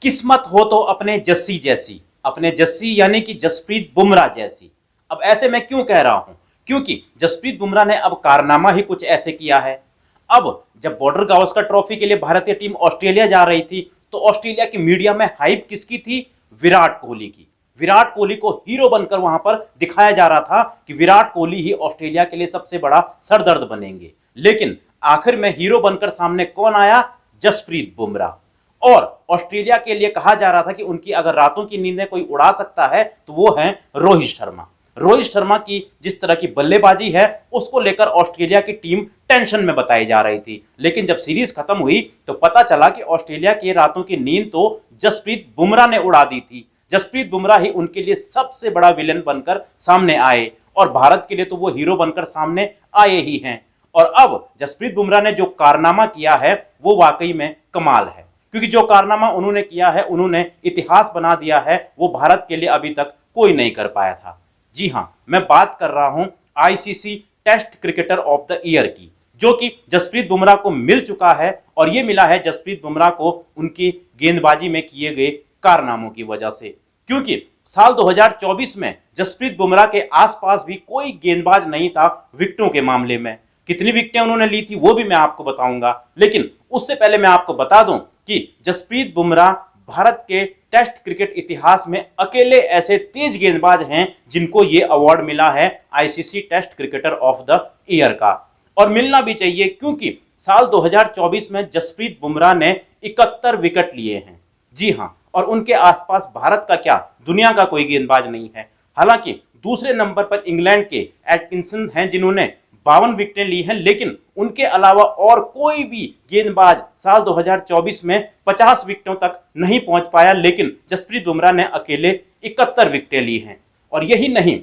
किस्मत हो तो अपने जस्सी जैसी, अपने जस्सी यानी कि जसप्रीत बुमराह जैसी। अब ऐसे मैं क्यों कह रहा हूं? क्योंकि जसप्रीत बुमराह ने अब कारनामा ही कुछ ऐसे किया है। अब जब बॉर्डर गावस्कर ट्रॉफी के लिए भारतीय टीम ऑस्ट्रेलिया जा रही थी तो ऑस्ट्रेलिया की मीडिया में हाइप किसकी थी? विराट कोहली की। विराट कोहली को हीरो बनकर वहां पर दिखाया जा रहा था कि विराट कोहली ही ऑस्ट्रेलिया के लिए सबसे बड़ा सरदर्द बनेंगे। लेकिन आखिर में हीरो बनकर सामने कौन आया? जसप्रीत बुमराह। और ऑस्ट्रेलिया के लिए कहा जा रहा था कि उनकी अगर रातों की नींदें कोई उड़ा सकता है तो वो है रोहित शर्मा। रोहित शर्मा की जिस तरह की बल्लेबाजी है उसको लेकर ऑस्ट्रेलिया की टीम टेंशन में बताई जा रही थी। लेकिन जब सीरीज खत्म हुई तो पता चला कि ऑस्ट्रेलिया की रातों की नींद तो जसप्रीत बुमराह ने उड़ा दी थी। जसप्रीत बुमराह ही उनके लिए सबसे बड़ा विलेन बनकर सामने आए और भारत के लिए तो वो हीरो बनकर सामने आए ही हैं। और अब जसप्रीत बुमराह ने जो कारनामा किया है वो वाकई में कमाल है, क्योंकि जो कारनामा उन्होंने किया है, उन्होंने इतिहास बना दिया है, वो भारत के लिए अभी तक कोई नहीं कर पाया था। जी हां, मैं बात कर रहा हूं ICC test cricketer of the year की, जो कि जसप्रीत बुमराह को मिल चुका है। और यह मिला है जसप्रीत बुमराह को उनकी गेंदबाजी में किए गए कारनामों की वजह से। क्योंकि साल 2024 में जसप्रीत बुमराह के आसपास भी कोई गेंदबाज नहीं था विकेटों के मामले में। कितनी विकेटें उन्होंने ली थी वो भी मैं आपको बताऊंगा, लेकिन उससे पहले मैं आपको बता दूं कि जसप्रीत बुमराह भारत के टेस्ट क्रिकेट इतिहास में अकेले ऐसे तेज गेंदबाज हैं जिनको ये अवार्ड मिला है ICC test cricketer of the year का। और मिलना भी चाहिए, क्योंकि साल 2024 में जसप्रीत बुमराह ने 71 विकेट लिए हैं। जी हां, और उनके आसपास भारत का क्या, दुनिया का कोई गेंदबाज नहीं है। हालांकि दूसरे नंबर पर इंग्लैंड के एटकिंसन हैं जिन्होंने 52 विकेटें ली हैं, लेकिन उनके अलावा और कोई भी गेंदबाज साल 2024 में 50 विकेटों तक नहीं पहुंच पाया। लेकिन जसप्रीत बुमराह ने अकेले 71 विकेटें ली हैं। और यही नहीं,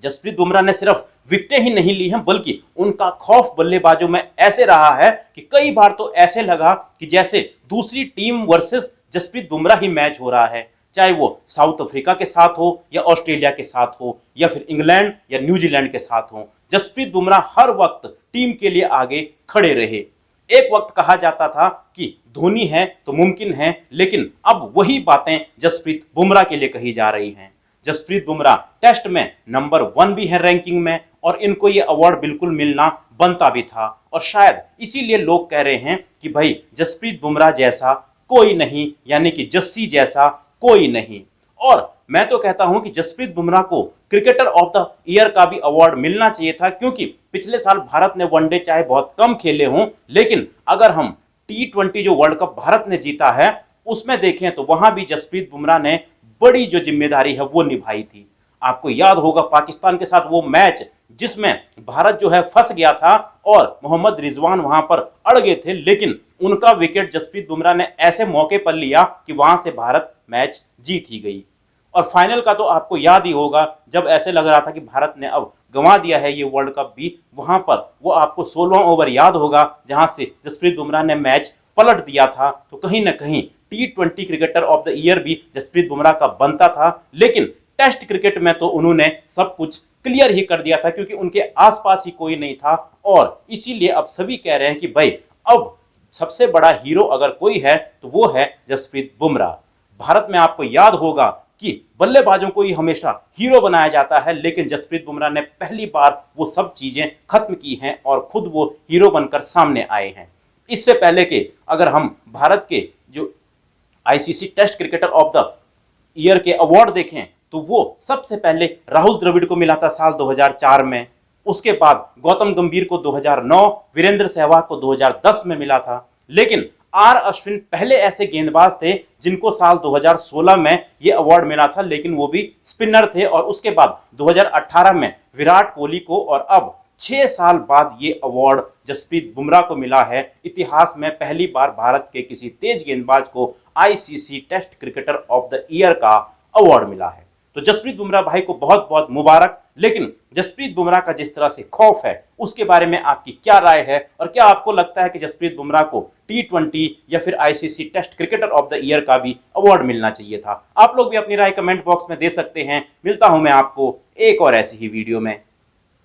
जसप्रीत बुमराह ने सिर्फ विकेटें ही नहीं ली हैं, बल्कि उनका खौफ बल्लेबाजों में ऐसे रहा है कि कई बार तो ऐसे लगा कि जैसे दूसरी टीम वर्सेस जसप्रीत बुमराह ही मैच हो रहा है, चाहे वो साउथ अफ्रीका के साथ हो या ऑस्ट्रेलिया के साथ हो या फिर इंग्लैंड या न्यूजीलैंड के साथ हो। जसप्रीत बुमराह हर वक्त टीम के लिए आगे खड़े रहे। एक वक्त कहा जाता था कि धोनी है तो मुमकिन है, लेकिन अब वही बातें जसप्रीत बुमराह के लिए कही जा रही हैं। जसप्रीत बुमराह टेस्ट में नंबर 1 भी है रैंकिंग में, और इनको ये अवार्ड बिल्कुल मिलना बनता भी था। और शायद इसीलिए लोग कह रहे हैं कि भाई जसप्रीत बुमराह जैसा कोई नहीं, यानी कि जस्सी जैसा कोई नहीं। और मैं तो कहता हूं कि जसप्रीत बुमराह को क्रिकेटर ऑफ द ईयर का भी अवार्ड मिलना चाहिए था, क्योंकि पिछले साल भारत ने वनडे चाहे बहुत कम खेले हों, लेकिन अगर हम T20 जो वर्ल्ड कप भारत ने जीता है उसमें देखें तो वहां भी जसप्रीत बुमराह ने बड़ी जो जिम्मेदारी है वो निभाई थी। आपको याद होगा पाकिस्तान के साथ वो मैच जिसमें भारत जो है फंस गया था और मोहम्मद रिजवान वहां पर अड़ गए थे, लेकिन उनका विकेट जसप्रीत बुमराह ने ऐसे मौके पर लिया कि वहां से भारत मैच जीत ही गई। और फाइनल का तो आपको याद ही होगा, जब ऐसे लग रहा था कि भारत ने अब गंवा दिया है ये वर्ल्ड कप भी, वहां पर वो आपको 16वां ओवर याद होगा जहां से जसप्रीत बुमराह ने मैच पलट दिया था। तो कहीं ना कहीं T20 cricketer of the year भी जसप्रीत बुमराह का बनता था, लेकिन टेस्ट क्रिकेट में तो उन्होंने सब कुछ क्लियर ही कर दिया था, क्योंकि उनके आसपास ही कोई नहीं था। और इसीलिए अब सभी कह रहे हैं कि भाई अब सबसे बड़ा हीरो अगर कोई है तो वो है जसप्रीत बुमराह। भारत में आपको याद होगा कि बल्लेबाजों को ही हमेशा हीरो बनाया जाता है, लेकिन जसप्रीत बुमराह ने पहली बार वो सब चीजें खत्म की हैं और खुद वो हीरो बनकर सामने आए हैं। इससे पहले के अगर हम भारत के जो ICC test cricketer of the year के अवार्ड देखें तो वो सबसे पहले राहुल द्रविड़ को मिला था साल 2004 में। उसके बाद गौतम गंभीर को 2009, वीरेंद्र सहवाग को 2010 में मिला था। लेकिन आर अश्विन पहले ऐसे गेंदबाज थे जिनको साल 2016 में ये अवार्ड मिला था, लेकिन वो भी स्पिनर थे। और उसके बाद 2018 में विराट कोहली को, और अब 6 साल बाद ये अवार्ड जसप्रीत बुमराह को मिला है। इतिहास में पहली बार भारत के किसी तेज गेंदबाज को ICC test cricketer of the year का अवार्ड मिला है। तो जसप्रीत बुमराह भाई को बहुत बहुत मुबारक। लेकिन जसप्रीत बुमराह का जिस तरह से खौफ है उसके बारे में आपकी क्या राय है, और क्या आपको लगता है कि जसप्रीत बुमराह को T20 या फिर ICC test cricketer of the year का भी अवार्ड मिलना चाहिए था? आप लोग भी अपनी राय कमेंट बॉक्स में दे सकते हैं। मिलता हूं मैं आपको एक और ऐसी ही वीडियो में।